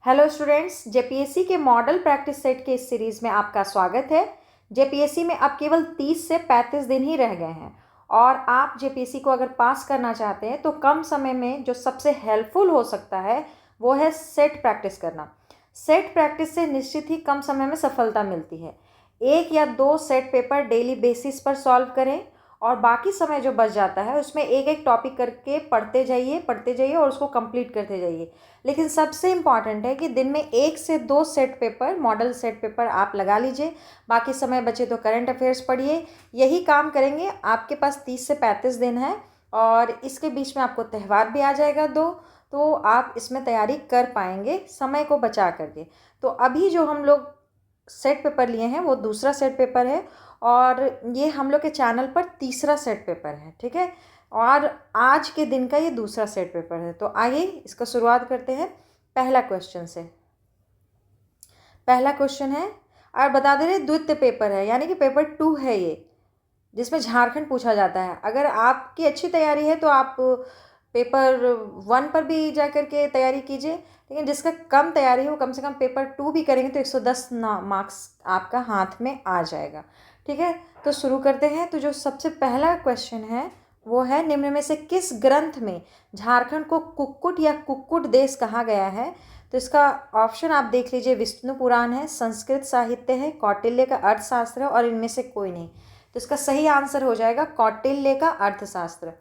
Hello students, JPSC के model practice set के इस सीरीज़ में आपका स्वागत है। जेपीएससी में अब केवल 30 से 35 दिन ही रह गए हैं और आप जेपीएससी को अगर पास करना चाहते हैं तो कम समय में जो सबसे हेल्पफुल हो सकता है वो है सेट प्रैक्टिस करना। सेट प्रैक्टिस से निश्चित ही कम समय में सफलता मिलती है। 1 या 2 सेट पेपर डेली बेसिस पर सॉल्व करें और बाकी समय जो बच जाता है उसमें एक एक टॉपिक करके पढ़ते जाइए और उसको कंप्लीट करते जाइए। लेकिन सबसे इम्पॉर्टेंट है कि दिन में 1 से 2 set paper, model set paper आप लगा लीजिए। बाकी समय बचे तो करंट अफेयर्स पढ़िए। यही काम करेंगे। आपके पास 30 से 35 दिन है और इसके बीच में आपको त्यौहार भी आ जाएगा 2, तो आप इसमें तैयारी कर पाएंगे समय को बचा करके। तो अभी जो हम लोग सेट पेपर लिए हैं वो दूसरा सेट पेपर है और ये हम लोग के चैनल पर तीसरा सेट पेपर है, ठीक है। और आज के दिन का ये दूसरा सेट पेपर है। तो आइए इसका शुरुआत करते हैं पहला क्वेश्चन से। पहला क्वेश्चन है और बता दे रहे द्वितीय पेपर है, यानी कि पेपर 2 है ये, जिसमें झारखंड पूछा जाता है। अगर आपकी अच्छी तैयारी है तो आप पेपर 1 पर भी जा कर के तैयारी कीजिए, लेकिन जिसका कम तैयारी हो कम से कम पेपर 2 भी करेंगे तो 110 मार्क्स आपका हाथ में आ जाएगा, ठीक है। तो शुरू करते हैं। तो जो सबसे पहला क्वेश्चन है वो है, निम्न में से किस ग्रंथ में झारखंड को कुक्कुट या कुक्कुट देश कहा गया है? तो इसका ऑप्शन आप देख लीजिए, विष्णु पुराण है, संस्कृत साहित्य है, कौटिल्य का अर्थशास्त्र है और इनमें से कोई नहीं। तो इसका सही आंसर हो जाएगा कौटिल्य का अर्थशास्त्र।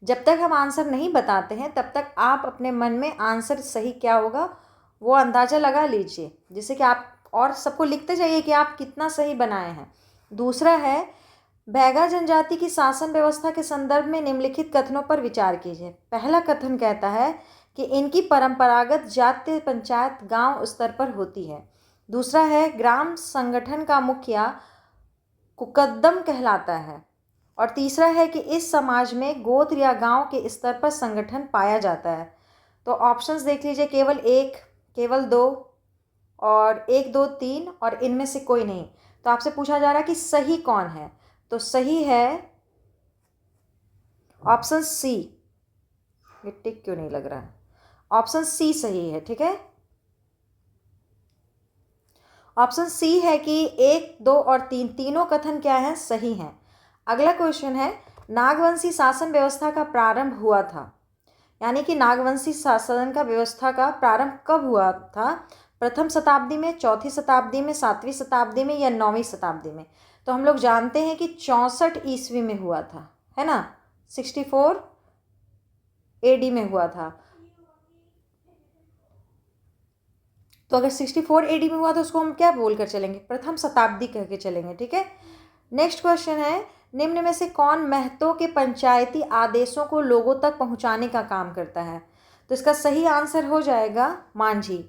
जब तक हम आंसर नहीं बताते हैं तब तक आप अपने मन में आंसर सही क्या होगा वो अंदाज़ा लगा लीजिए, जिससे कि आप और सबको लिखते जाइए कि आप कितना सही बनाए हैं। दूसरा है, बैगा जनजाति की शासन व्यवस्था के संदर्भ में निम्नलिखित कथनों पर विचार कीजिए। पहला कथन कहता है कि इनकी परंपरागत जातीय पंचायत गांव स्तर पर होती है। दूसरा है, ग्राम संगठन का मुखिया कुकद्दम कहलाता है। और तीसरा है कि इस समाज में गोत्र या गांव के स्तर पर संगठन पाया जाता है। तो ऑप्शंस देख लीजिए, केवल 1, केवल 2 और 1, 2, 3 और इनमें से कोई नहीं। तो आपसे पूछा जा रहा है कि सही कौन है? तो सही है ऑप्शन सी। ये टिक क्यों नहीं लग रहा है? ऑप्शन सी सही है, ठीक है। ऑप्शन सी है कि 1, 2 और 3 तीनों कथन क्या है? सही हैं। अगला क्वेश्चन है, नागवंशी शासन व्यवस्था का प्रारंभ हुआ था, यानी कि नागवंशी शासन का व्यवस्था का प्रारंभ कब हुआ था? प्रथम शताब्दी में, चौथी शताब्दी में, 7वीं शताब्दी में या 9वीं शताब्दी में? तो हम लोग जानते हैं कि 64 ईस्वी में हुआ था, है ना। 64 एडी में हुआ था। तो अगर 64 एडी में हुआ तो उसको हम क्या बोल कर चलेंगे? प्रथम शताब्दी कह के चलेंगे, ठीक है। नेक्स्ट क्वेश्चन है, निम्न में से कौन महतों के पंचायती आदेशों को लोगों तक पहुंचाने का काम करता है? तो इसका सही आंसर हो जाएगा मांझी।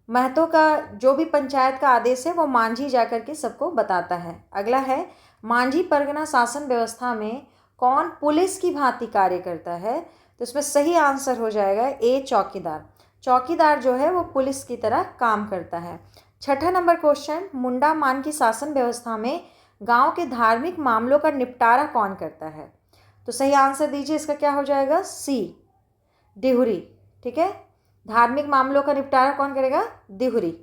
महतों का जो भी पंचायत का आदेश है वो मांझी जाकर के सबको बताता है। अगला है, मांझी परगना शासन व्यवस्था में कौन पुलिस की भांति कार्य करता है? तो इसमें सही आंसर हो जाएगा ए, चौकीदार। चौकीदार जो है वो पुलिस की तरह काम करता है। छठा नंबर क्वेश्चन, मुंडा मान की शासन व्यवस्था में गांव के धार्मिक मामलों का निपटारा कौन करता है? तो सही आंसर दीजिए, इसका क्या हो जाएगा? सी, डिहुरी, ठीक है। धार्मिक मामलों का निपटारा कौन करेगा? दिहुरी।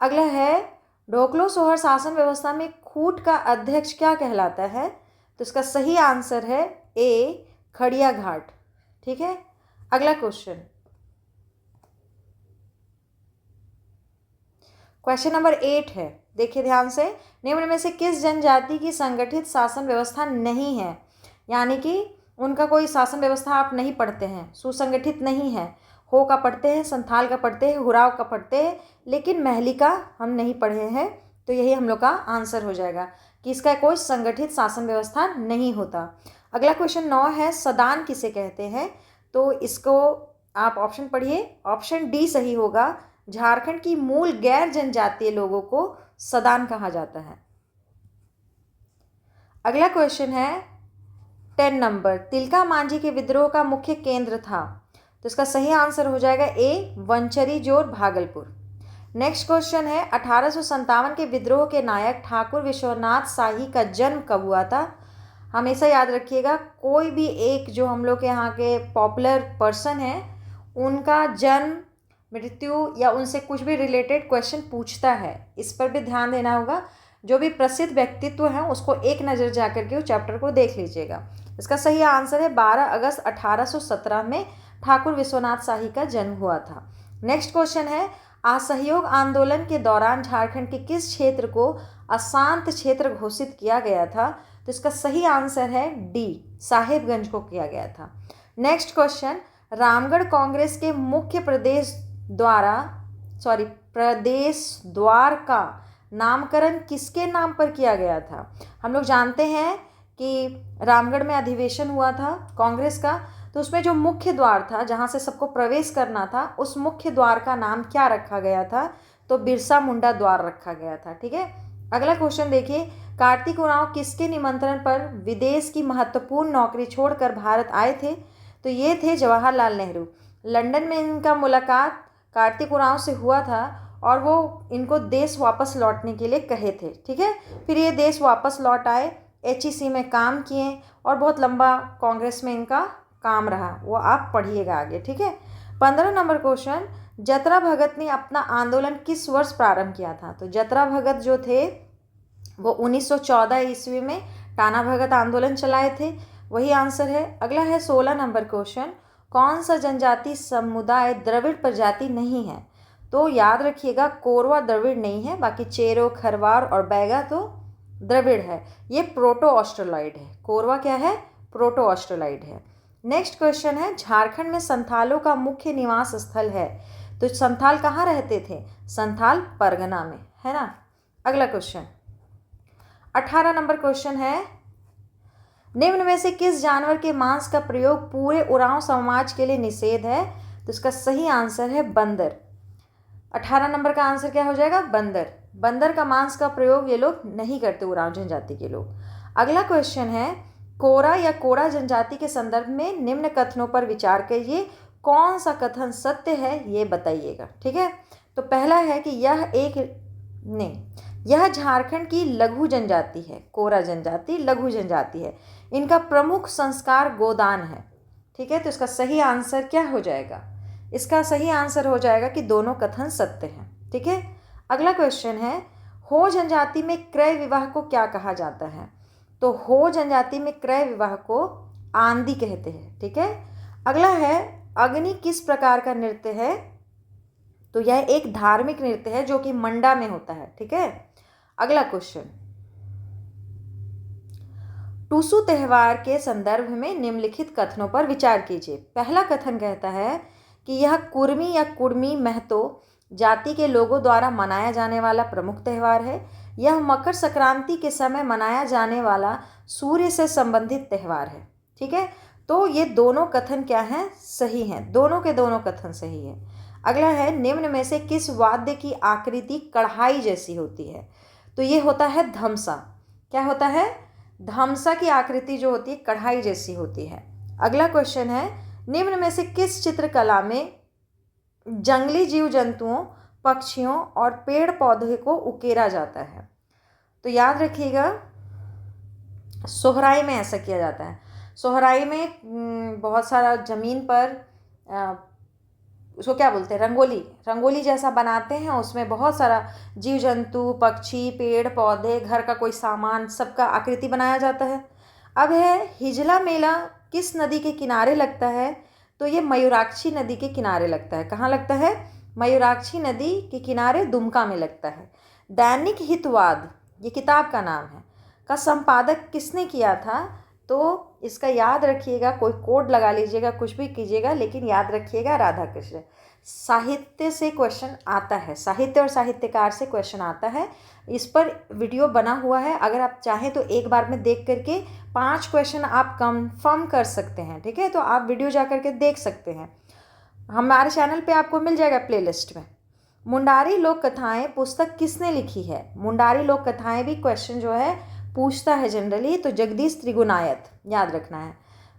अगला है, ढोकलो सोहर शासन व्यवस्था में खूट का अध्यक्ष क्या कहलाता है? तो इसका सही आंसर है ए, खड़िया घाट, ठीक है। अगला क्वेश्चन, क्वेश्चन नंबर 8 है, देखिए ध्यान से। निम्न में से किस जनजाति की संगठित शासन व्यवस्था नहीं है? यानी कि उनका कोई शासन व्यवस्था आप नहीं पढ़ते हैं, सुसंगठित नहीं है। हो का पढ़ते हैं, संथाल का पढ़ते हैं, हुराव का पढ़ते हैं, लेकिन महली का हम नहीं पढ़े हैं। तो यही हम लोग का आंसर हो जाएगा कि इसका कोई संगठित शासन व्यवस्था नहीं होता। अगला क्वेश्चन 9 है, सदान किसे कहते हैं? तो इसको आप ऑप्शन पढ़िए। ऑप्शन डी सही होगा, झारखंड की मूल गैर जनजातीय लोगों को सदान कहा जाता है। अगला क्वेश्चन है 10 नंबर, तिलका मांझी के विद्रोह का मुख्य केंद्र था। तो इसका सही आंसर हो जाएगा ए, वंचरी जोर, भागलपुर। नेक्स्ट क्वेश्चन है, 1857 के विद्रोह के नायक ठाकुर विश्वनाथ शाही का जन्म कब हुआ था? हमेशा याद रखिएगा, कोई भी एक जो हम लोग के यहाँ के पॉपुलर पर्सन है उनका जन्म मृत्यु या उनसे कुछ भी रिलेटेड क्वेश्चन पूछता है, इस पर भी ध्यान देना होगा। जो भी प्रसिद्ध व्यक्तित्व हैं उसको एक नज़र जा करके उस चैप्टर को देख लीजिएगा। इसका सही आंसर है 12 अगस्त 1817 में ठाकुर विश्वनाथ शाही का जन्म हुआ था। नेक्स्ट क्वेश्चन है, असहयोग आंदोलन के दौरान झारखंड के किस क्षेत्र को अशांत क्षेत्र घोषित किया गया था? तो इसका सही आंसर है डी, साहेबगंज को किया गया था। नेक्स्ट क्वेश्चन, रामगढ़ कांग्रेस के मुख्य प्रदेश द्वार का नामकरण किसके नाम पर किया गया था? हम लोग जानते हैं कि रामगढ़ में अधिवेशन हुआ था कांग्रेस का, तो उसमें जो मुख्य द्वार था जहाँ से सबको प्रवेश करना था, उस मुख्य द्वार का नाम क्या रखा गया था? तो बिरसा मुंडा द्वार रखा गया था। ठीक है, अगला क्वेश्चन देखिए, कार्तिक उरांव किसके निमंत्रण पर विदेश की महत्वपूर्ण नौकरी छोड़कर भारत आए थे? तो ये थे जवाहरलाल नेहरू। लंदन में इनका मुलाकात कार्तिक उरांव से हुआ था और वो इनको देश वापस लौटने के लिए कहे थे। ठीक है, फिर ये देश वापस लौट आए, HEC में काम किए और बहुत लंबा कांग्रेस में इनका काम रहा, वो आप पढ़िएगा आगे। ठीक है, 15 नंबर क्वेश्चन, जतरा भगत ने अपना आंदोलन किस वर्ष प्रारंभ किया था? तो जतरा भगत जो थे वो 1914 ईस्वी में टाना भगत आंदोलन चलाए थे, वही आंसर है। अगला है 16 नंबर क्वेश्चन, कौन सा जनजाति समुदाय द्रविड़ प्रजाति नहीं है? तो याद रखिएगा, कोरवा द्रविड़ नहीं है, बाकी चेरो, खरवार और बैगा तो द्रविड़ है। ये प्रोटो ऑस्ट्रेलॉइड है। कोरवा क्या है? प्रोटो ऑस्ट्रेलॉइड है। नेक्स्ट क्वेश्चन है, झारखंड में संथालों का मुख्य निवास स्थल है, तो संथाल कहाँ रहते थे? संथाल परगना में, है ना। अगला क्वेश्चन 18 नंबर क्वेश्चन है, निम्न में से किस जानवर के मांस का प्रयोग पूरे उरांव समाज के लिए निषेध है? तो इसका सही आंसर है बंदर। 18 नंबर का आंसर क्या हो जाएगा? बंदर। बंदर का मांस का प्रयोग ये लोग नहीं करते, उरांव जनजाति के लोग। अगला क्वेश्चन है, कोरा या कोड़ा जनजाति के संदर्भ में निम्न कथनों पर विचार करिए, कौन सा कथन सत्य है ये बताइएगा। ठीक है, तो पहला है कि यह झारखंड की लघु जनजाति है। कोरा जनजाति लघु जनजाति है, इनका प्रमुख संस्कार गोदान है। ठीक है, तो इसका सही आंसर क्या हो जाएगा? इसका सही आंसर हो जाएगा कि दोनों कथन सत्य हैं। ठीक है, अगला क्वेश्चन है, हो जनजाति में क्रय विवाह को क्या कहा जाता है? तो हो जनजाति में क्रय विवाह को आंधी कहते हैं। ठीक है, अगला है, अग्नि किस प्रकार का नृत्य है? तो यह एक धार्मिक नृत्य है जो कि मंडा में होता है। ठीक है, अगला क्वेश्चन, टूसू त्योहार के संदर्भ में निम्नलिखित कथनों पर विचार कीजिए। पहला कथन कहता है कि यह कुर्मी या कुर्मी महतो जाति के लोगों द्वारा मनाया जाने वाला प्रमुख त्यौहार है। यह मकर संक्रांति के समय मनाया जाने वाला सूर्य से संबंधित त्यौहार है। ठीक है, तो ये दोनों कथन क्या हैं? सही हैं, दोनों के दोनों कथन सही है। अगला है, निम्न में से किस वाद्य की आकृति कढ़ाई जैसी होती है? तो ये होता है धमसा। क्या होता है? धमसा की आकृति जो होती है कढ़ाई जैसी होती है। अगला क्वेश्चन है, निम्न में से किस चित्रकला में जंगली जीव जंतुओं, पक्षियों और पेड़ पौधे को उकेरा जाता है? तो याद रखिएगा, सोहराई में ऐसा किया जाता है। सोहराई में बहुत सारा ज़मीन पर उसको क्या बोलते हैं, रंगोली जैसा बनाते हैं, उसमें बहुत सारा जीव जंतु, पक्षी, पेड़ पौधे, घर का कोई सामान, सबका आकृति बनाया जाता है। अब है, हिजला मेला किस नदी के किनारे लगता है? तो ये मयूराक्षी नदी के किनारे लगता है। कहाँ लगता है? मयूराक्षी नदी के किनारे, दुमका में लगता है। दैनिक हितवाद, ये किताब का नाम है, का संपादक किसने किया था? तो इसका याद रखिएगा, कोई कोड लगा लीजिएगा, कुछ भी कीजिएगा, लेकिन याद रखिएगा राधा कृष्ण। साहित्य से क्वेश्चन आता है, साहित्य और साहित्यकार से क्वेश्चन आता है। इस पर वीडियो बना हुआ है, अगर आप चाहें तो एक बार में देख करके 5 क्वेश्चन आप कंफर्म कर सकते हैं। ठीक है, तो आप वीडियो जा करके देख सकते हैं, हमारे चैनल पे आपको मिल जाएगा प्लेलिस्ट में। मुंडारी लोक कथाएँ पुस्तक किसने लिखी है? मुंडारी लोक कथाएँ भी क्वेश्चन जो है पूछता है जनरली, तो जगदीश त्रिगुनायत याद रखना है।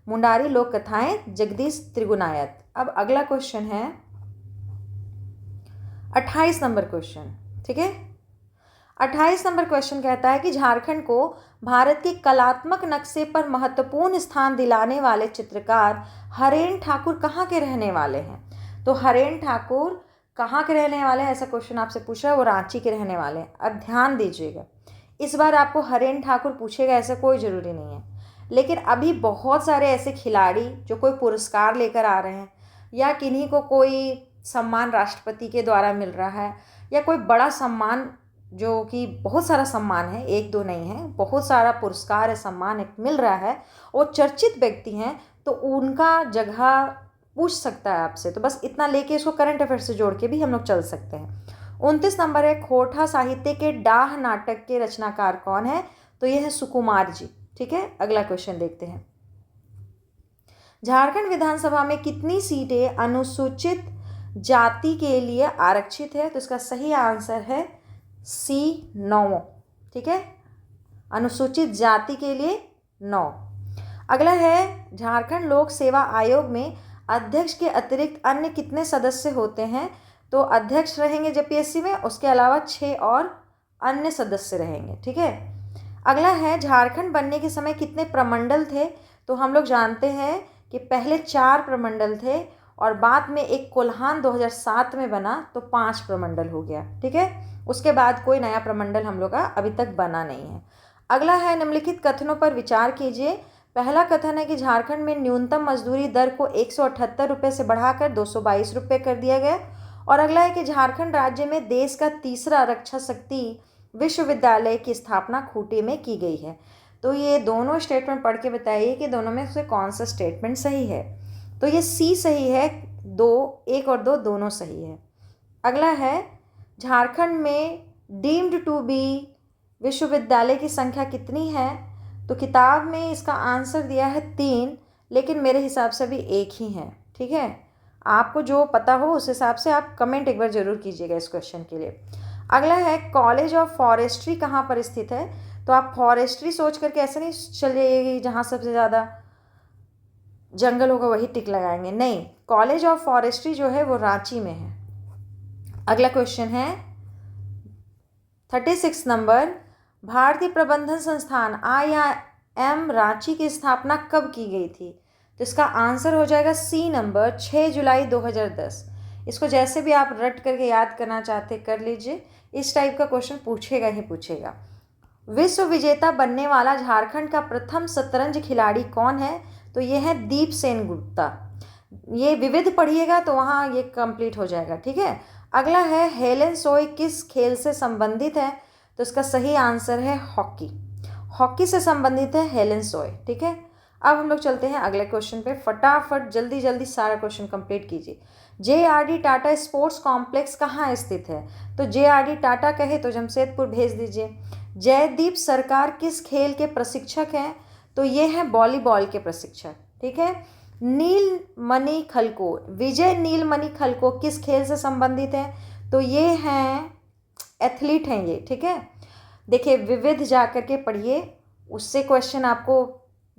मुंडारी लोक कथाएँ जगदीश त्रिगुनायत। अब अगला क्वेश्चन है 28 नंबर क्वेश्चन। ठीक है, 28 नंबर क्वेश्चन कहता है कि झारखंड को भारत के कलात्मक नक्शे पर महत्वपूर्ण स्थान दिलाने वाले चित्रकार हरेन ठाकुर कहाँ के रहने वाले हैं? तो हरेन ठाकुर कहाँ के रहने वाले हैं, ऐसा क्वेश्चन आपसे पूछ रहा है, वो रांची के रहने वाले हैं। अब ध्यान दीजिएगा, इस बार आपको हरेन ठाकुर पूछेगा ऐसा कोई ज़रूरी नहीं है, लेकिन अभी बहुत सारे ऐसे खिलाड़ी जो कोई पुरस्कार लेकर आ रहे हैं, या किन्हीं को कोई सम्मान राष्ट्रपति के द्वारा मिल रहा है, या कोई बड़ा सम्मान, जो कि बहुत सारा सम्मान है, एक दो नहीं है, बहुत सारा पुरस्कार है, सम्मान मिल रहा है, वो चर्चित व्यक्ति हैं, तो उनका जगह पूछ सकता है आपसे। तो बस इतना लेके इसको करंट अफेयर से जोड़ के भी हम लोग चल सकते हैं। 29 नंबर है, खोटा साहित्य के डाह नाटक के रचनाकार कौन है? तो यह है सुकुमार जी। ठीक है, अगला क्वेश्चन देखते हैं। झारखंड विधानसभा में कितनी सीटें अनुसूचित जाति के लिए आरक्षित है? तो इसका सही आंसर है सी, 9। ठीक है, अनुसूचित जाति के लिए 9। अगला है, झारखंड लोक सेवा आयोग में अध्यक्ष के अतिरिक्त अन्य कितने सदस्य होते हैं? तो अध्यक्ष रहेंगे जेपीएससी में, उसके अलावा 6 और अन्य सदस्य रहेंगे। ठीक है, अगला है, झारखंड बनने के समय कितने प्रमंडल थे? तो हम लोग जानते हैं कि पहले 4 प्रमंडल थे और बाद में एक कोल्हान 2007 में बना तो 5 प्रमंडल हो गया। ठीक है, उसके बाद कोई नया प्रमंडल हम लोग का अभी तक बना नहीं है। अगला है, निम्नलिखित कथनों पर विचार कीजिए। पहला कथन है कि झारखंड में न्यूनतम मजदूरी दर को 178 रुपये से बढ़ाकर 222 रुपये कर दिया गया। और अगला है कि झारखंड राज्य में देश का तीसरा रक्षा शक्ति विश्वविद्यालय की स्थापना खूंटी में की गई है। तो ये दोनों स्टेटमेंट पढ़ के बताइए कि दोनों में से कौन सा स्टेटमेंट सही है। तो ये सी सही है, 1 और 2 दोनों सही है। अगला है, झारखंड में डीम्ड टू बी विश्वविद्यालय की संख्या कितनी है? तो किताब में इसका आंसर दिया है 3, लेकिन मेरे हिसाब से भी 1 ही है। ठीक है, आपको जो पता हो उस हिसाब से आप कमेंट एक बार ज़रूर कीजिएगा इस क्वेश्चन के लिए। अगला है, कॉलेज ऑफ फॉरेस्ट्री कहाँ पर स्थित है? तो आप फॉरेस्ट्री सोच करके ऐसे नहीं चल जाइएगा जहाँ सबसे ज़्यादा जंगल होगा वही टिक लगाएंगे, नहीं, कॉलेज ऑफ फॉरेस्ट्री जो है वो रांची में है। अगला क्वेश्चन है 36 नंबर, भारतीय प्रबंधन संस्थान IIM रांची की स्थापना कब की गई थी? तो इसका आंसर हो जाएगा सी नंबर, 6 जुलाई 2010। इसको जैसे भी आप रट करके याद करना चाहते कर लीजिए, इस टाइप का क्वेश्चन पूछेगा ही पूछेगा। विश्व विजेता बनने वाला झारखंड का प्रथम शतरंज खिलाड़ी कौन है? तो ये है दीप सेन गुप्ता। ये विविध पढ़िएगा तो वहाँ ये कंप्लीट हो जाएगा। ठीक है, अगला है, हेलेन सोय किस खेल से संबंधित है? तो इसका सही आंसर है हॉकी। हॉकी से संबंधित है हेलेन सोय। ठीक है, अब हम लोग चलते हैं अगले क्वेश्चन पे। फटाफट जल्दी जल्दी सारा क्वेश्चन कंप्लीट कीजिए। JRD टाटा स्पोर्ट्स कॉम्प्लेक्स कहाँ स्थित है? तो JRD टाटा कहे तो जमशेदपुर भेज दीजिए। जयदीप सरकार किस खेल के प्रशिक्षक हैं? तो ये हैं वॉलीबॉल के प्रशिक्षक। ठीक है, नीलमणि खलको, विजय नीलमणि खलको किस खेल से संबंधित है? तो ये हैं एथलीट हैं ये। ठीक है, देखिए विविध जा कर के पढ़िए, उससे क्वेश्चन आपको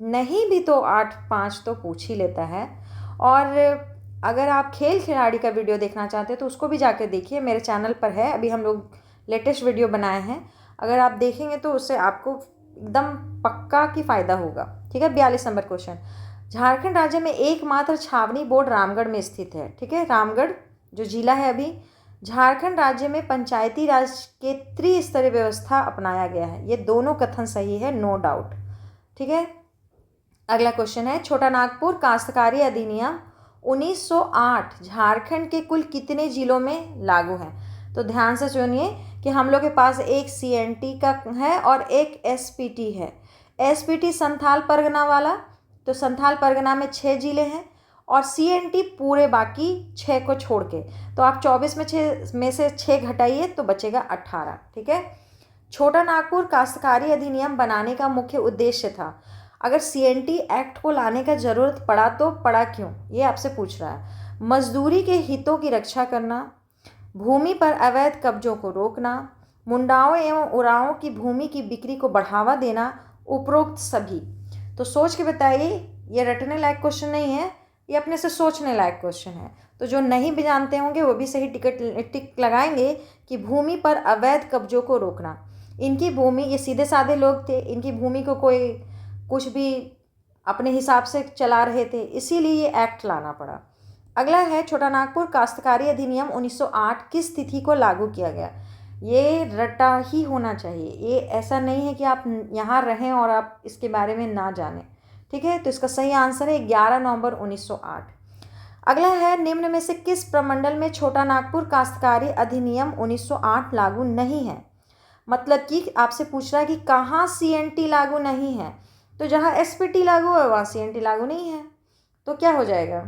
नहीं भी तो 8-5 तो पूछ ही लेता है। और अगर आप खेल खिलाड़ी का वीडियो देखना चाहते हैं तो उसको भी जाकर देखिए, मेरे चैनल पर है, अभी हम लोग लेटेस्ट वीडियो बनाए हैं, अगर आप देखेंगे तो उससे आपको एकदम पक्का की फ़ायदा होगा। ठीक है, 42 नंबर क्वेश्चन, झारखंड राज्य में एकमात्र छावनी बोर्ड रामगढ़ में स्थित है। ठीक है, रामगढ़ जो जिला है अभी। झारखंड राज्य में पंचायती राज के त्रिस्तरीय व्यवस्था अपनाया गया है। ये दोनों कथन सही है, नो डाउट। ठीक है, अगला क्वेश्चन है, छोटा नागपुर काश्तकारी अधिनियम 1908 झारखंड के कुल कितने जिलों में लागू है? तो ध्यान से सुनिए कि हम लोग के पास एक CNT का है और एक SPT है। SPT संथाल परगना वाला, तो संथाल परगना में 6 जिले हैं, और CNT पूरे बाकी 6 को छोड़ के, तो आप 24 में से 6 घटाइए तो बचेगा 18। ठीक है, छोटा नागपुर काश्तकारी अधिनियम बनाने का मुख्य उद्देश्य था। अगर CNT एक्ट को लाने का ज़रूरत पड़ा तो पड़ा क्यों, ये आपसे पूछ रहा है। मजदूरी के हितों की रक्षा करना, भूमि पर अवैध कब्जों को रोकना, मुंडाओं एवं उराओं की भूमि की बिक्री को बढ़ावा देना, उपरोक्त सभी। तो सोच के बताइए, ये रटने लायक क्वेश्चन नहीं है, ये अपने से सोचने लायक क्वेश्चन है। तो जो नहीं भी जानते होंगे वो भी सही टिक लगाएंगे कि भूमि पर अवैध कब्जों को रोकना। इनकी भूमि, ये सीधे साधे लोग थे, इनकी भूमि को कोई कुछ भी अपने हिसाब से चला रहे थे, इसीलिए ये एक्ट लाना पड़ा। अगला है छोटा नागपुर काश्तकारी अधिनियम 1908 किस तिथि को लागू किया गया। ये रटा ही होना चाहिए, ये ऐसा नहीं है कि आप यहाँ रहें और आप इसके बारे में ना जानें। ठीक है, तो इसका सही आंसर है 11 नवंबर 1908। अगला है निम्न में से किस प्रमंडल में छोटा नागपुर काश्तकारी अधिनियम 1908 लागू नहीं है। मतलब कि आपसे पूछ रहा है कि कहाँ सीएनटी लागू नहीं है, तो जहाँ एसपीटी लागू है वहाँ सीएनटी लागू नहीं है, तो क्या हो जाएगा,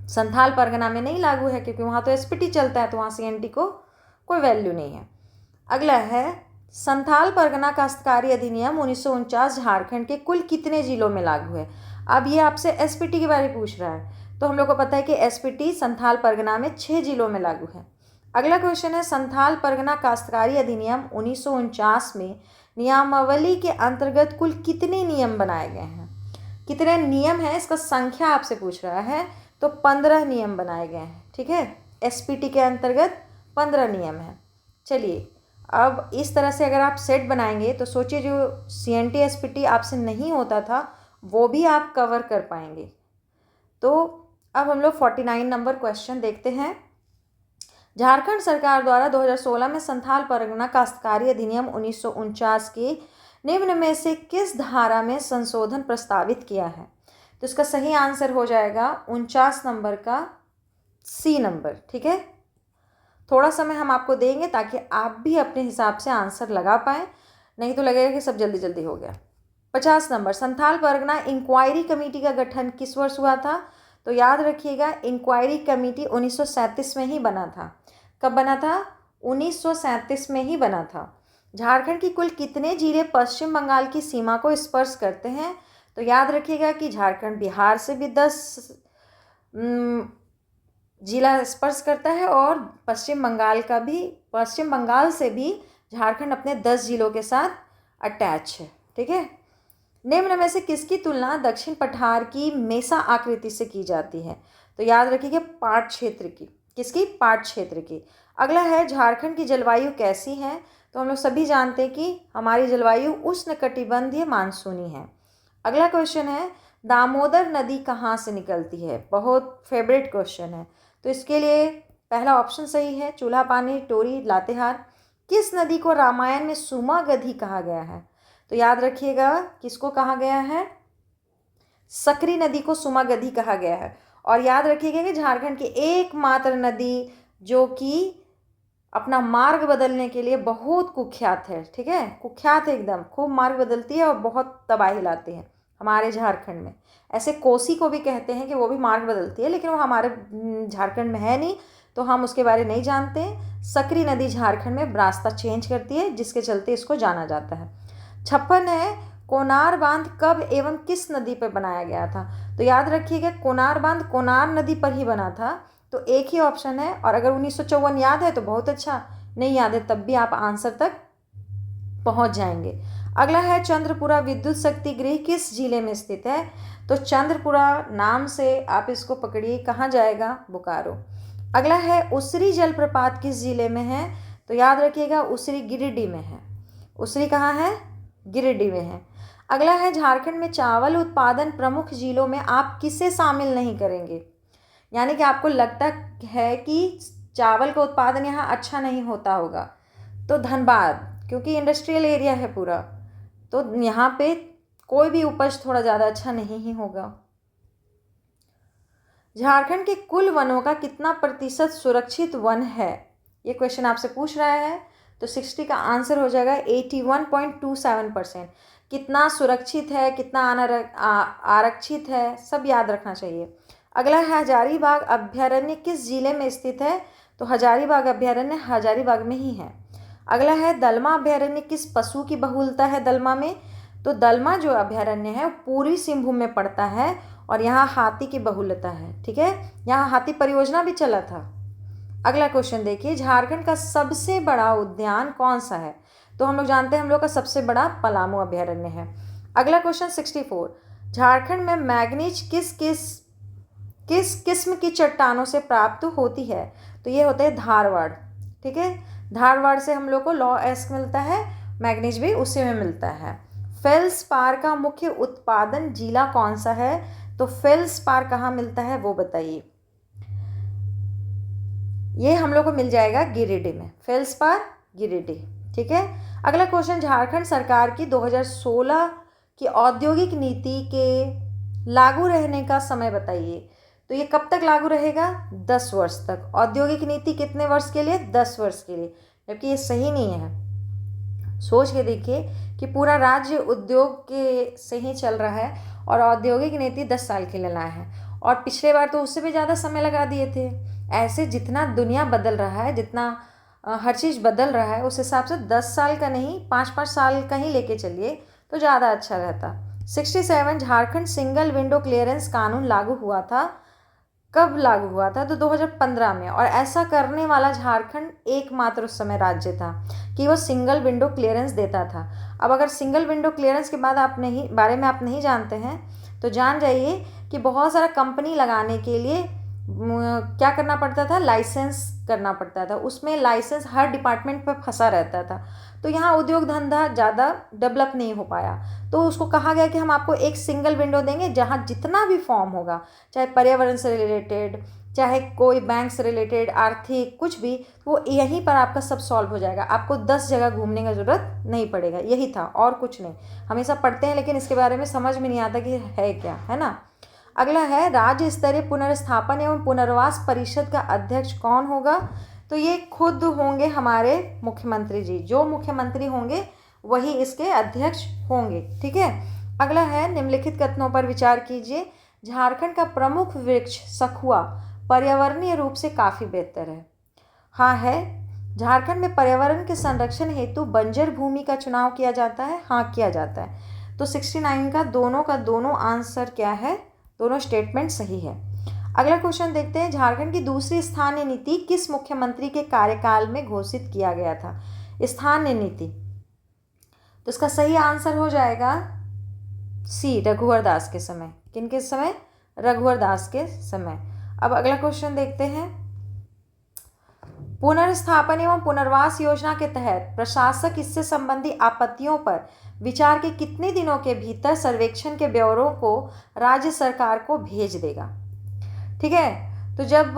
संथाल परगना में नहीं लागू है क्योंकि वहाँ तो एसपीटी चलता है, तो वहाँ सीएनटी को कोई वैल्यू नहीं है। अगला है संथाल परगना काश्तकारी अधिनियम 1949 झारखंड के कुल कितने जिलों में लागू है। अब ये आपसे एसपीटी के बारे में पूछ रहा है, तो हम लोग को पता है कि एसपीटी संथाल परगना में 6 जिलों में लागू है। अगला क्वेश्चन है संथाल परगना काश्तकारी अधिनियम 1949 में नियमावली के अंतर्गत कुल कितने नियम बनाए गए हैं। कितने नियम हैं इसका संख्या आपसे पूछ रहा है, तो 15 नियम बनाए गए हैं। ठीक है, एसपीटी के अंतर्गत 15 नियम हैं। चलिए, अब इस तरह से अगर आप सेट बनाएंगे तो सोचिए जो सीएनटी एसपीटी आपसे नहीं होता था वो भी आप कवर कर पाएंगे। तो अब हम लोग 49 नंबर क्वेश्चन देखते हैं। झारखंड सरकार द्वारा 2016 में संथाल परगना काश्तकारी अधिनियम 1949 के निम्न में से किस धारा में संशोधन प्रस्तावित किया है। तो इसका सही आंसर हो जाएगा 49 नंबर का सी नंबर। ठीक है, थोड़ा समय हम आपको देंगे ताकि आप भी अपने हिसाब से आंसर लगा पाएँ, नहीं तो लगेगा कि सब जल्दी जल्दी हो गया। 50 number Santhal Pargana inquiry committee का गठन किस वर्ष हुआ था। तो याद रखिएगा इंक्वायरी कमेटी 1937 में ही बना था। कब बना था, 1937 में ही बना था। झारखंड की कुल कितने जिले पश्चिम बंगाल की सीमा को स्पर्श करते हैं। तो याद रखिएगा कि झारखंड बिहार से भी 10 जिला स्पर्श करता है और पश्चिम बंगाल से भी झारखंड अपने 10 जिलों के साथ अटैच है। ठीक है, निम्न में से किसकी तुलना दक्षिण पठार की मेसा आकृति से की जाती है। तो याद रखिएगा पाट क्षेत्र की, किसकी, पाट क्षेत्र की। अगला है झारखंड की जलवायु कैसी है। तो हम लोग सभी जानते हैं कि हमारी जलवायु उष्णकटिबंधीय मानसूनी है। अगला क्वेश्चन है दामोदर नदी कहाँ से निकलती है। बहुत फेवरेट क्वेश्चन है, तो इसके लिए पहला ऑप्शन सही है, चूल्हा पानी, टोरी, लातेहार। किस नदी को रामायण में सुमागधी कहा गया है। तो याद रखिएगा किसको कहा गया है, सकरी नदी को सुमागधी कहा गया है। और याद रखिएगा कि झारखंड की एकमात्र नदी जो कि अपना मार्ग बदलने के लिए बहुत कुख्यात है। ठीक है, कुख्यात है एकदम, खूब मार्ग बदलती है और बहुत तबाही लाती है हमारे झारखंड में। ऐसे कोसी को भी कहते हैं कि वो भी मार्ग बदलती है, लेकिन वो हमारे झारखंड में है नहीं, तो हम उसके बारे नहीं जानते। सकरी नदी झारखंड में रास्ता चेंज करती है, जिसके चलते इसको जाना जाता है। 56 है कोनार बांध कब एवं किस नदी पर बनाया गया था। तो याद रखिएगा कोनार बांध कोनार नदी पर ही बना था, तो एक ही ऑप्शन है। और अगर 1954 याद है तो बहुत अच्छा, नहीं याद है तब भी आप आंसर तक पहुंच जाएंगे। अगला है चंद्रपुरा विद्युत शक्ति गृह किस जिले में स्थित है। तो चंद्रपुरा नाम से आप इसको पकड़िए, कहाँ जाएगा, बोकारो। अगला है उसरी जलप्रपात किस जिले में है। तो याद रखिएगा उसरी गिरिडीह में है। उसरी कहाँ है, गिरिडीह में है। अगला है झारखंड में चावल उत्पादन प्रमुख जिलों में आप किसे शामिल नहीं करेंगे। यानी कि आपको लगता है कि चावल का उत्पादन यहाँ अच्छा नहीं होता होगा, तो धनबाद, क्योंकि इंडस्ट्रियल एरिया है पूरा, तो यहाँ पे कोई भी उपज थोड़ा ज़्यादा अच्छा नहीं ही होगा। झारखंड के कुल वनों का कितना प्रतिशत सुरक्षित वन है, ये क्वेश्चन आपसे पूछ रहा है। तो 60 का आंसर हो जाएगा 81.27%। कितना सुरक्षित है, कितना आरक्षित है, सब याद रखना चाहिए। अगला है हजारीबाग अभ्यारण्य किस जिले में स्थित है। तो हजारीबाग अभ्यारण्य हजारीबाग में ही है। अगला है दलमा अभ्यारण्य किस पशु की बहुलता है दलमा में। तो दलमा जो अभ्यारण्य है पूर्वी सिंहभूम में पड़ता है और यहाँ हाथी की बहुलता है। ठीक है, यहाँ हाथी परियोजना भी चला था। अगला क्वेश्चन देखिए झारखंड का सबसे बड़ा उद्यान कौन सा है। तो हम लोग जानते हैं हम लोग का सबसे बड़ा पलामू अभ्यारण्य है। अगला क्वेश्चन 64 झारखंड में मैग्नीज किस किस्म की चट्टानों से प्राप्त होती है। तो ये होता है धारवाड़। ठीक है, धारवाड़ से हम लोग को लॉ एस्क मिलता है, मैग्नीज भी उसी में मिलता है। फेल्सपार का मुख्य उत्पादन जिला कौन सा है। तो फेल्सपार कहाँ मिलता है वो बताइए। ये हम लोग को मिल जाएगा गिरिडीह में, फेल्सपार गिरिडीह। ठीक है। अगला क्वेश्चन, झारखंड सरकार की 2016 की औद्योगिक नीति के लागू रहने का समय बताइए। तो ये कब तक लागू रहेगा? 10 वर्ष तक। औद्योगिक नीति कितने वर्ष के लिए? 10 वर्ष के लिए, जबकि ये सही नहीं है। सोच के देखिए कि पूरा राज्य उद्योग के से ही चल रहा है और औद्योगिक नीति 10 साल के लिए लाए हैं, और पिछले बार तो उससे भी ज़्यादा समय लगा दिए थे। ऐसे जितना दुनिया बदल रहा है, जितना हर चीज़ बदल रहा है, उस हिसाब से 10 साल का नहीं 5-5 साल का ही लेके चलिए तो ज़्यादा अच्छा रहता। 67, झारखंड सिंगल विंडो क्लियरेंस कानून लागू हुआ था। कब लागू हुआ था? तो 2015 में। और ऐसा करने वाला झारखंड एकमात्र उस समय राज्य था कि वो सिंगल विंडो क्लियरेंस देता था। अब अगर सिंगल विंडो क्लियरेंस के बारे में आप नहीं जानते हैं तो जान जाइए कि बहुत सारा कंपनी लगाने के लिए क्या करना पड़ता था? लाइसेंस करना पड़ता था। उसमें लाइसेंस हर डिपार्टमेंट पर फंसा रहता था, तो यहाँ उद्योग धंधा ज़्यादा डेवलप नहीं हो पाया। तो उसको कहा गया कि हम आपको एक सिंगल विंडो देंगे जहाँ जितना भी फॉर्म होगा, चाहे पर्यावरण से रिलेटेड, चाहे कोई बैंक से रिलेटेड, आर्थिक, कुछ भी, वो यहीं पर आपका सब सॉल्व हो जाएगा। आपको 10 जगह घूमने की ज़रूरत नहीं पड़ेगा। यही था और कुछ नहीं। हमेशा पढ़ते हैं लेकिन इसके बारे में समझ में नहीं आता कि है क्या, है ना। अगला है, राज्य स्तरीय पुनर्स्थापन एवं पुनर्वास परिषद का अध्यक्ष कौन होगा? तो ये खुद होंगे हमारे मुख्यमंत्री जी। जो मुख्यमंत्री होंगे वही इसके अध्यक्ष होंगे। ठीक है। अगला है, निम्नलिखित कथनों पर विचार कीजिए। झारखंड का प्रमुख वृक्ष सखुआ पर्यावरणीय रूप से काफ़ी बेहतर है। हाँ है। झारखंड में पर्यावरण के संरक्षण हेतु बंजर भूमि का चुनाव किया जाता है। हाँ, किया जाता है। तो 69 का दोनों आंसर क्या है? दोनों स्टेटमेंट सही है। अगला क्वेश्चन देखते हैं, झारखंड की दूसरी स्थानीय नीति किस मुख्यमंत्री के कार्यकाल में घोषित किया गया था? स्थानीय नीति, तो इसका सही आंसर हो जाएगा सी, रघुवर दास के समय। किनके समय? रघुवर दास के समय। अब अगला क्वेश्चन देखते हैं, पुनर्स्थापन एवं पुनर्वास योजना के तहत प्रशासक इससे संबंधी आपत्तियों पर विचार के कितने दिनों के भीतर सर्वेक्षण के ब्यौरों को राज्य सरकार को भेज देगा? ठीक है। तो जब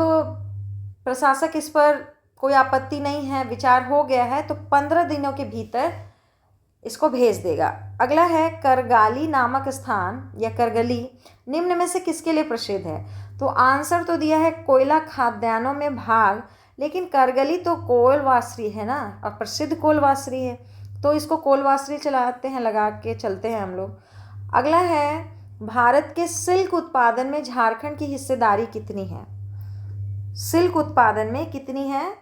प्रशासक इस पर कोई आपत्ति नहीं है, विचार हो गया है, तो 15 दिनों के भीतर इसको भेज देगा। अगला है, करगाली नामक स्थान या करगली निम्न में से किसके लिए प्रसिद्ध है? तो आंसर तो दिया है कोयला खाद्यान्नों में भाग, लेकिन करगली तो कोलवासरी है ना, और प्रसिद्ध कोलवासरी है, तो इसको कोलवासरी चलाते हैं, लगा के चलते हैं हम लोग। अगला है, भारत के सिल्क उत्पादन में झारखंड की हिस्सेदारी कितनी है? सिल्क उत्पादन में कितनी है?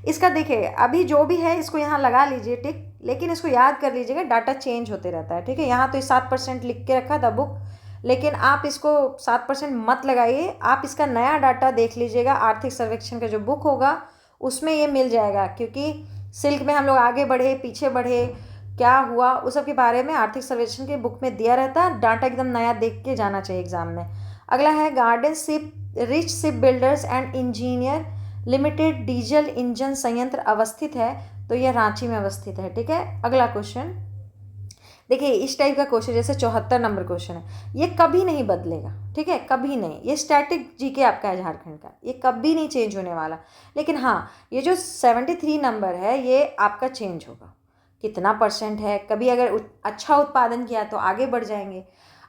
इसका देखिए, अभी जो भी है इसको यहाँ लगा लीजिए टिक, लेकिन इसको याद कर लीजिएगा, डाटा चेंज होते रहता है। ठीक है। यहाँ तो 7% लिख के रखा था बुक, लेकिन आप इसको 7% मत लगाइए। आप इसका नया डाटा देख लीजिएगा, आर्थिक सर्वेक्षण का जो बुक होगा उसमें ये मिल जाएगा, क्योंकि सिल्क में हम लोग आगे बढ़े पीछे बढ़े, क्या हुआ, उस सब के बारे में आर्थिक सर्वेक्षण के बुक में दिया रहता है। डाटा एकदम नया देख के जाना चाहिए एग्जाम में। अगला है, garden ship rich ship builders and engineer limited diesel engine संयंत्र अवस्थित है? तो यह रांची में अवस्थित है। ठीक है। अगला क्वेश्चन देखिए, इस टाइप का क्वेश्चन जैसे 74 नंबर क्वेश्चन है, ये कभी नहीं बदलेगा। ठीक है, कभी नहीं। ये स्टैटिक जीके आपका है झारखंड का, ये कभी नहीं चेंज होने वाला। लेकिन हाँ, ये जो 73 नंबर है ये आपका चेंज होगा, कितना % है। कभी अगर अच्छा उत्पादन किया तो आगे बढ़ जाएंगे।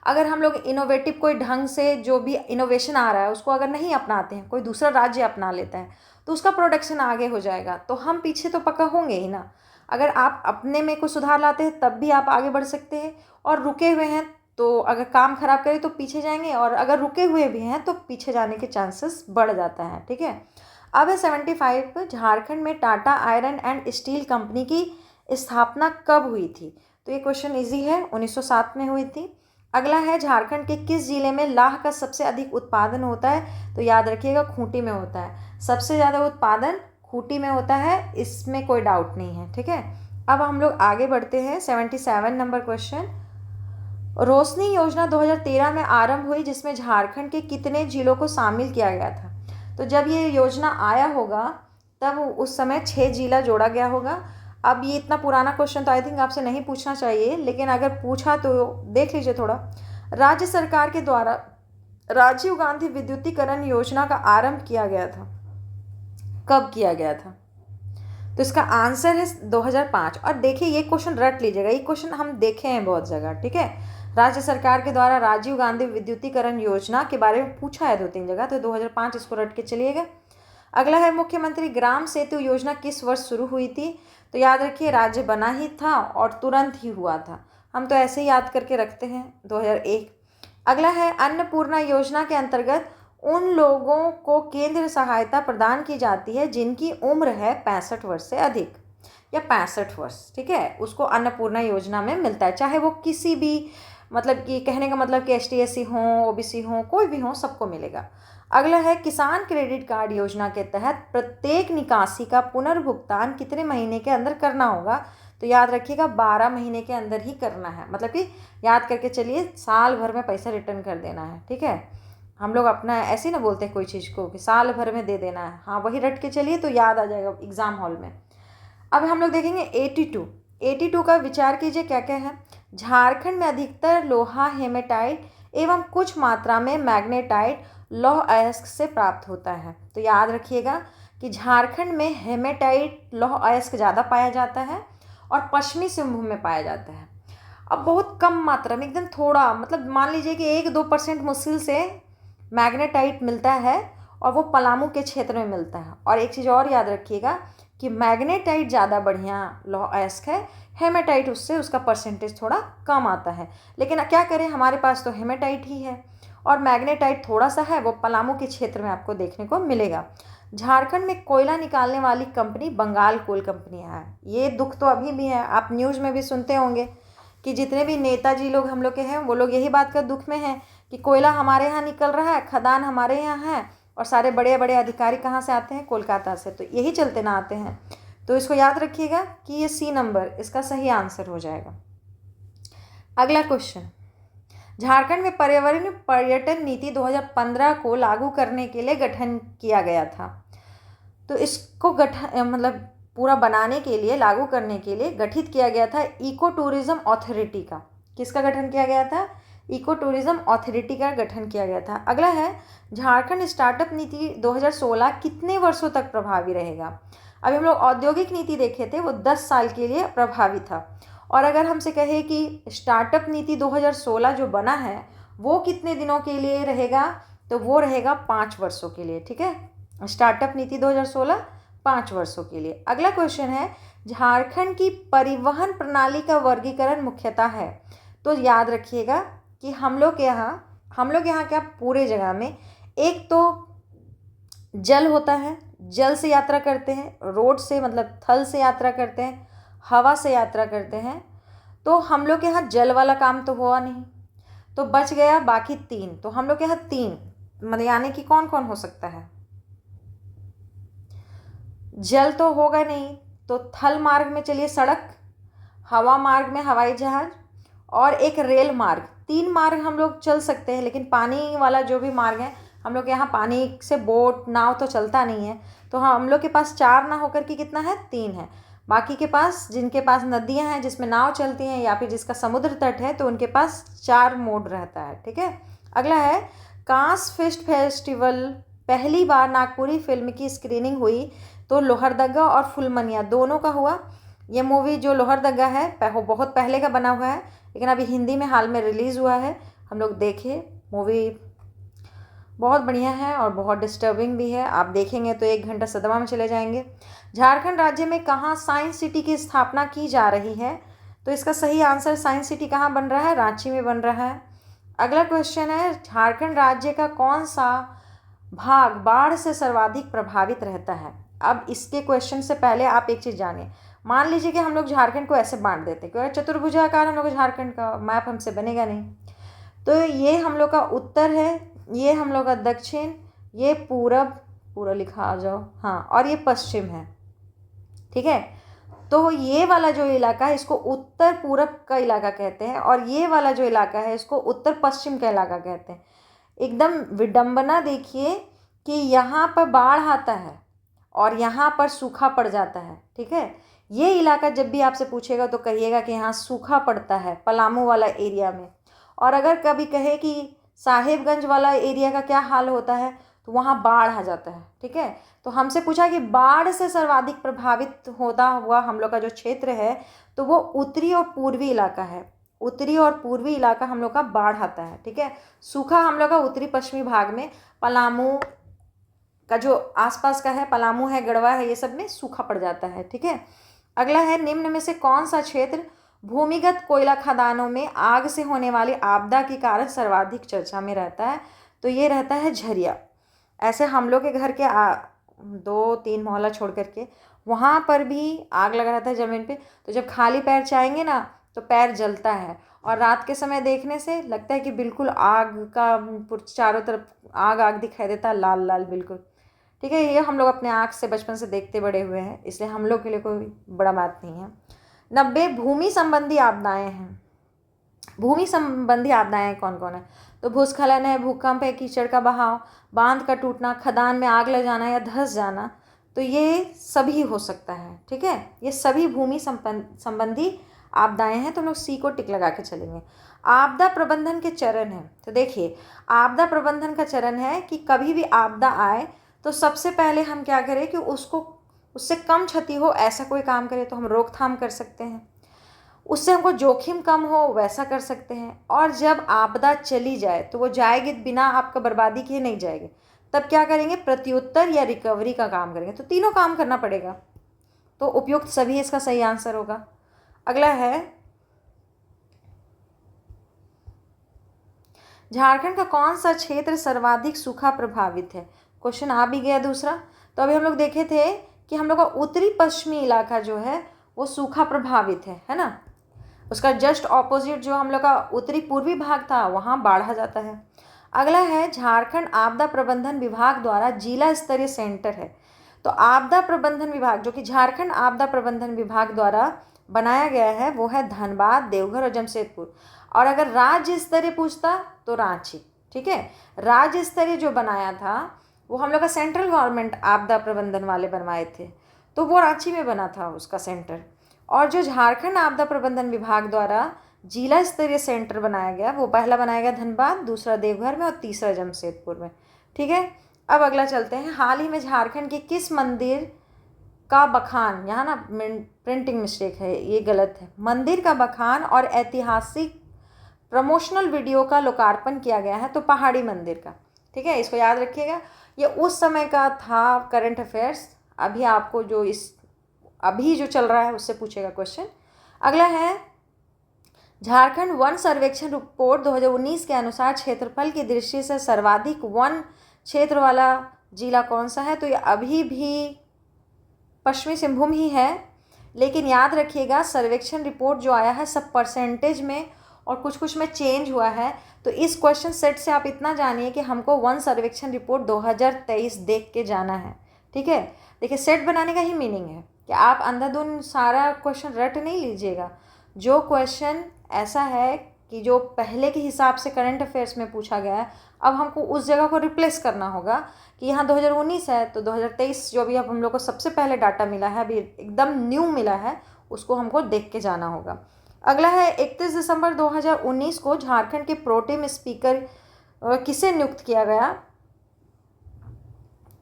अगर हम लोग इनोवेटिव कोई ढंग से जो भी इनोवेशन आ रहा है उसको अगर नहीं अपनाते हैं, कोई दूसरा राज्य अपना लेता है, तो उसका प्रोडक्शन आगे हो जाएगा, तो हम पीछे तो पक्का होंगे ही ना। अगर आप अपने में कुछ सुधार लाते हैं तब भी आप आगे बढ़ सकते हैं, और रुके हुए हैं तो अगर काम खराब करें तो पीछे जाएंगे, और अगर रुके हुए भी हैं तो पीछे जाने के चांसेस बढ़ जाता है। ठीक है। अब है 75, झारखंड में Tata iron and steel company की स्थापना कब हुई थी? तो ये क्वेश्चन इजी है, 1907 में हुई थी। अगला है, झारखंड के किस जिले में लाह का सबसे अधिक उत्पादन होता है? तो याद रखिएगा खूंटी में होता है। सबसे ज़्यादा उत्पादन खूंटी में होता है, इसमें कोई डाउट नहीं है। ठीक है। अब हम लोग आगे बढ़ते हैं, 77 नंबर क्वेश्चन, रोशनी योजना 2013 में आरंभ हुई जिसमें झारखंड के कितने जिलों को शामिल किया गया था? तो जब ये योजना आया होगा तब उस समय 6 जिला जोड़ा गया होगा। अब ये इतना पुराना क्वेश्चन तो आई थिंक आपसे नहीं पूछना चाहिए, लेकिन अगर पूछा तो देख लीजिए थोड़ा। राज्य सरकार के द्वारा राजीव गांधी विद्युतीकरण योजना का आरंभ किया गया था। कब किया गया था? तो इसका आंसर है 2005। और देखिए ये क्वेश्चन रट लीजिएगा, ये क्वेश्चन हम देखे हैं बहुत जगह, ठीक है। राज्य सरकार के द्वारा राजीव गांधी विद्युतीकरण योजना के बारे में पूछा है 2-3 जगह, तो 2005 इसको रट के चलिएगा। अगला है मुख्यमंत्री ग्राम सेतु योजना किस वर्ष शुरू हुई थी? तो याद रखिए राज्य बना ही था और तुरंत ही हुआ था, हम तो ऐसे ही याद करके रखते हैं, 2001। अगला है अन्नपूर्णा योजना के अंतर्गत उन लोगों को केंद्र सहायता प्रदान की जाती है जिनकी उम्र है 65 वर्ष से अधिक या 65 वर्ष, ठीक है, उसको अन्नपूर्णा योजना में मिलता है, चाहे वो किसी भी, मतलब कि कहने का मतलब कि ST/SC हों, OBC हों, कोई भी हो, सबको मिलेगा। अगला है किसान क्रेडिट कार्ड योजना के तहत प्रत्येक निकासी का पुनर्भुगतान कितने महीने के अंदर करना होगा? तो याद रखिएगा 12 महीने के अंदर ही करना है, मतलब कि याद करके चलिए साल भर में पैसा रिटर्न कर देना है, ठीक है। हम लोग अपना ऐसे ना बोलते हैं कोई चीज़ को कि साल भर में दे देना है, हाँ वही रट के चलिए तो याद आ जाएगा एग्ज़ाम हॉल में। अब हम लोग देखेंगे 82 का विचार कीजिए क्या क्या है। झारखंड में अधिकतर लोहा हेमेटाइट एवं कुछ मात्रा में मैग्नेटाइट लौह अयस्क से प्राप्त होता है। तो याद रखिएगा कि झारखंड में हेमेटाइट लौह अयस्क ज़्यादा पाया जाता है और पश्चिमी सिंहभूम में पाया जाता है। अब बहुत कम मात्रा में, एकदम थोड़ा, मतलब मान लीजिए कि 1-2% मुश्किल से मैग्नेटाइट मिलता है और वो पलामू के क्षेत्र में मिलता है। और एक चीज़ और याद रखिएगा कि मैग्नेटाइट ज़्यादा बढ़िया लौह अयस्क है, हेमेटाइट उससे उसका परसेंटेज थोड़ा कम आता है। लेकिन क्या करें, हमारे पास तो हेमेटाइट ही है और मैग्नेटाइट थोड़ा सा है, वो पलामू के क्षेत्र में आपको देखने को मिलेगा। झारखंड में कोयला निकालने वाली कंपनी बंगाल कोल कंपनी है। ये दुख तो अभी भी है, आप न्यूज़ में भी सुनते होंगे कि जितने भी नेताजी लोग हम लोग के हैं वो लोग यही बात का दुख में हैं कि कोयला हमारे यहाँ निकल रहा है, खदान हमारे यहाँ है और सारे बड़े बड़े अधिकारी कहाँ से आते हैं? कोलकाता से। तो यही चलते ना आते हैं। तो इसको याद रखिएगा कि ये C नंबर इसका सही आंसर हो जाएगा। अगला क्वेश्चन, झारखंड में पर्यावरण पर्यटन नीति 2015 को लागू करने के लिए गठन किया गया था। तो इसको मतलब पूरा बनाने के लिए, लागू करने के लिए गठित किया गया था इको टूरिज्म अथॉरिटी का। किसका गठन किया गया था? इको टूरिज्म अथॉरिटी का गठन किया गया था। अगला है झारखंड स्टार्टअप नीति 2016 कितने वर्षों तक प्रभावी रहेगा? अभी हम लोग औद्योगिक नीति देखे थे, वो 10 साल के लिए प्रभावी था। और अगर हमसे कहे कि स्टार्टअप नीति 2016 जो बना है वो कितने दिनों के लिए रहेगा, तो वो रहेगा 5 वर्षों के लिए, ठीक है। स्टार्टअप नीति 2016 5 वर्षों के लिए। अगला क्वेश्चन है झारखंड की परिवहन प्रणाली का वर्गीकरण मुख्यतः है। तो याद रखिएगा कि हम लोग यहाँ क्या पूरे जगह में, एक तो जल होता है, जल से यात्रा करते हैं, रोड से मतलब थल से यात्रा करते हैं, हवा से यात्रा करते हैं। तो हम लोग के यहाँ जल वाला काम तो हुआ नहीं, तो बच गया बाकी 3। तो हम लोग के यहाँ 3 मतलब यानी कि कौन कौन हो सकता है? जल तो होगा नहीं, तो थल मार्ग में चलिए सड़क, हवा मार्ग में हवाई जहाज और एक रेल मार्ग। 3 मार्ग हम लोग चल सकते हैं, लेकिन पानी वाला जो भी मार्ग है, हम लोग के यहाँ पानी से बोट नाव तो चलता नहीं है। तो हाँ, हम लोग के पास 4 ना होकर के कितना है? 3 है। बाकी के पास, जिनके पास नदियाँ हैं जिसमें नाव चलती हैं या फिर जिसका समुद्र तट है, तो उनके पास 4 मोड रहता है, ठीक है। अगला है कांस फिल्म फेस्टिवल पहली बार नागपुरी फिल्म की स्क्रीनिंग हुई, तो लोहरदगा और फुलमनिया दोनों का हुआ। ये मूवी जो लोहरदगा है वो बहुत पहले का बना हुआ है, लेकिन अभी हिंदी में हाल में रिलीज़ हुआ है, हम लोग देखे। मूवी बहुत बढ़िया है और बहुत डिस्टर्बिंग भी है, आप देखेंगे तो 1 घंटा सदमा में चले जाएंगे। झारखंड राज्य में कहाँ साइंस सिटी की स्थापना की जा रही है? तो इसका सही आंसर, साइंस सिटी कहाँ बन रहा है? रांची में बन रहा है। अगला क्वेश्चन है झारखंड राज्य का कौन सा भाग बाढ़ से सर्वाधिक प्रभावित रहता है? अब इसके क्वेश्चन से पहले आप एक चीज़ जानिए। मान लीजिए कि हम लोग झारखंड को ऐसे बांट देते, क्योंकि चतुर्भुजाकार हम लोग झारखंड का मैप हमसे बनेगा नहीं। तो ये हम लोग का उत्तर है, ये हम लोग का दक्षिण, ये पूरब, पूरा लिखा आ जाओ, हाँ, और ये पश्चिम है, ठीक है। तो ये वाला जो इलाका है इसको उत्तर पूरब का इलाका कहते हैं और ये वाला जो इलाका है इसको उत्तर पश्चिम का इलाका कहते हैं। एकदम विडंबना देखिए कि यहाँ पर बाढ़ आता है और यहाँ पर सूखा पड़ जाता है, ठीक है। ये इलाका जब भी आपसे पूछेगा तो कहिएगा कि यहाँ सूखा पड़ता है पलामू वाला एरिया में। और अगर कभी कहे कि साहेबगंज वाला एरिया का क्या हाल होता है, तो वहाँ बाढ़ आ जाता है। ठीक है, तो हमसे पूछा कि बाढ़ से सर्वाधिक प्रभावित होता हुआ हम लोग का जो क्षेत्र है तो वो उत्तरी और पूर्वी इलाका है। उत्तरी और पूर्वी इलाका हम लोग का बाढ़ आता है। ठीक है, सूखा हम लोग का उत्तरी पश्चिमी भाग में, पलामू का जो आसपास का है, पलामू है, गढ़वा है, ये सब में सूखा पड़ जाता है। ठीक है, अगला है निम्न में से कौन सा क्षेत्र भूमिगत कोयला खदानों में आग से होने वाली आपदा के कारण सर्वाधिक चर्चा में रहता है? तो ये रहता है झरिया। ऐसे हम लोग के घर के 2-3 मोहल्ला छोड़ करके वहाँ पर भी आग लगा रहता है ज़मीन पे, तो जब खाली पैर जाएंगे ना तो पैर जलता है, और रात के समय देखने से लगता है कि बिल्कुल आग का चारों तरफ आग आग दिखाई देता है, लाल लाल बिल्कुल। ठीक है, ये हम लोग अपने आँख से बचपन से देखते बड़े हुए हैं, इसलिए हम लोग के लिए कोई बड़ा बात नहीं है। 90 भूमि संबंधी आपदाएं हैं। भूमि संबंधी आपदाएं कौन कौन है? तो भूस्खलन है, भूकंप है, कीचड़ का बहाव, बांध का टूटना, खदान में आग लग जाना या धंस जाना, तो ये सभी हो सकता है। ठीक है, ये सभी भूमि संबंधी आपदाएं हैं, तो हम लोग सी को टिक लगा के चलेंगे। आपदा प्रबंधन के चरण है, तो देखिए आपदा प्रबंधन का चरण है कि कभी भी आपदा आए तो सबसे पहले हम क्या करें कि उससे कम क्षति हो ऐसा कोई काम करें, तो हम रोकथाम कर सकते हैं। उससे हमको जोखिम कम हो वैसा कर सकते हैं। और जब आपदा चली जाए तो वो जाएगी बिना आपका बर्बादी किए नहीं जाएगी, तब क्या करेंगे? प्रत्युत्तर या रिकवरी का काम करेंगे। तो तीनों काम करना पड़ेगा, तो उपयुक्त सभी इसका सही आंसर होगा। अगला है झारखंड का कौन सा क्षेत्र सर्वाधिक सूखा प्रभावित है? क्वेश्चन आ भी गया दूसरा। तो अभी हम लोग देखे थे कि हम लोग का उत्तरी पश्चिमी इलाका जो है वो सूखा प्रभावित है ना। उसका जस्ट ऑपोजिट जो हम लोग का उत्तरी पूर्वी भाग था वहाँ बाढ़ आ जाता है। अगला है झारखंड आपदा प्रबंधन विभाग द्वारा जिला स्तरीय सेंटर है। तो आपदा प्रबंधन विभाग जो कि झारखंड आपदा प्रबंधन विभाग द्वारा बनाया गया है वो है धनबाद, देवघर और जमशेदपुर। और अगर राज्य स्तरीय पूछता तो रांची। ठीक है, राज्य स्तरीय जो बनाया था वो हम लोग का सेंट्रल गवर्नमेंट आपदा प्रबंधन वाले बनवाए थे, तो वो रांची में बना था उसका सेंटर। और जो झारखंड आपदा प्रबंधन विभाग द्वारा जिला स्तरीय सेंटर बनाया गया वो पहला बनाया गया धनबाद, दूसरा देवघर में और तीसरा जमशेदपुर में। ठीक है, अब अगला चलते हैं। हाल ही में झारखंड के किस मंदिर का बखान, यहाँ ना प्रिंटिंग मिस्टेक है, ये गलत है, मंदिर का बखान और ऐतिहासिक प्रमोशनल वीडियो का लोकार्पण किया गया है? तो पहाड़ी मंदिर का। ठीक है, इसको याद रखिएगा, ये उस समय का था करंट अफेयर्स। अभी आपको अभी जो चल रहा है उससे पूछेगा क्वेश्चन। अगला है झारखंड वन सर्वेक्षण रिपोर्ट 2019 के अनुसार क्षेत्रफल की दृष्टि से सर्वाधिक वन क्षेत्र वाला जिला कौन सा है? तो ये अभी भी पश्चिमी सिंहभूम ही है, लेकिन याद रखिएगा सर्वेक्षण रिपोर्ट जो आया है सब परसेंटेज में और कुछ कुछ में चेंज हुआ है। तो इस क्वेश्चन सेट से आप इतना जानिए कि हमको वन सर्वेक्षण रिपोर्ट 2023 देख के जाना है। ठीक है, देखिए सेट बनाने का ही मीनिंग है कि आप अंधाधुंध सारा क्वेश्चन रट नहीं लीजिएगा। जो क्वेश्चन ऐसा है कि जो पहले के हिसाब से करंट अफेयर्स में पूछा गया है, अब हमको उस जगह को रिप्लेस करना होगा कि यहाँ 2019 है तो 2023 जो भी अब हम लोग को सबसे पहले डाटा मिला है, अभी एकदम न्यू मिला है, उसको हमको देख के जाना होगा। अगला है 31 दिसंबर 2019 को झारखंड के प्रोटेम स्पीकर किसे नियुक्त किया गया?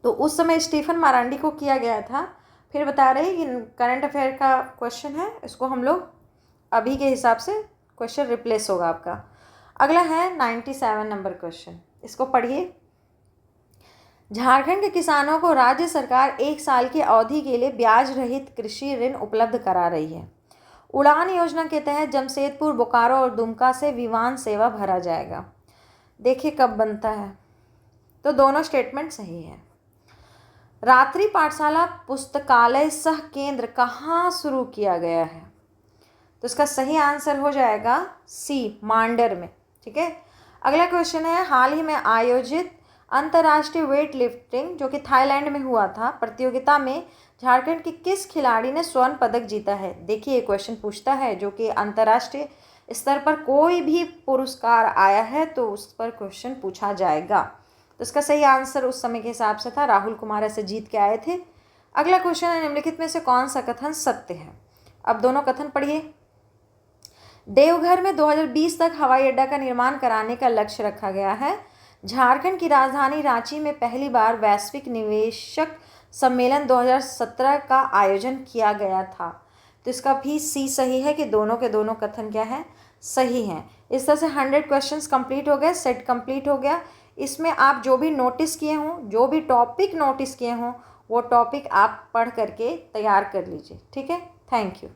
तो उस समय स्टीफन मारांडी को किया गया था। फिर बता रहे कि करंट अफेयर का क्वेश्चन है, इसको हम लोग अभी के हिसाब से क्वेश्चन रिप्लेस होगा आपका। अगला है 97 नंबर क्वेश्चन, इसको पढ़िए। झारखंड के किसानों को राज्य सरकार 1 साल की अवधि के लिए ब्याज रहित कृषि ऋण उपलब्ध करा रही है। उड़ान योजना के तहत जमशेदपुर, बोकारो और दुमका से विमान सेवा भरा जाएगा। देखिए कब बनता है, तो दोनों स्टेटमेंट सही है। रात्रि पाठशाला पुस्तकालय सह केंद्र कहाँ शुरू किया गया है? तो इसका सही आंसर हो जाएगा सी, मांडर में। ठीक है, अगला क्वेश्चन है हाल ही में आयोजित अंतर्राष्ट्रीय वेट लिफ्टिंग जो कि थाईलैंड में हुआ था प्रतियोगिता में झारखंड के किस खिलाड़ी ने स्वर्ण पदक जीता है? देखिए ये क्वेश्चन पूछता है जो कि अंतर्राष्ट्रीय स्तर पर कोई भी पुरस्कार आया है तो उस पर क्वेश्चन पूछा जाएगा। तो इसका सही आंसर उस समय के हिसाब से था राहुल कुमार, ऐसे जीत के आए थे। अगला क्वेश्चन है निम्नलिखित में से कौन सा कथन सत्य है? अब दोनों कथन पढ़िए। देवघर में 2020 तक हवाई अड्डा का निर्माण कराने का लक्ष्य रखा गया है। झारखंड की राजधानी रांची में पहली बार वैश्विक निवेशक सम्मेलन 2017 का आयोजन किया गया था। तो इसका भी सी सही है कि दोनों के दोनों कथन क्या है, सही हैं। इस तरह से 100 क्वेश्चंस कंप्लीट हो गए, सेट कंप्लीट हो गया। इसमें आप जो भी नोटिस किए हों, जो भी टॉपिक नोटिस किए हों, वो टॉपिक आप पढ़ करके तैयार कर लीजिए। ठीक है, थैंक यू।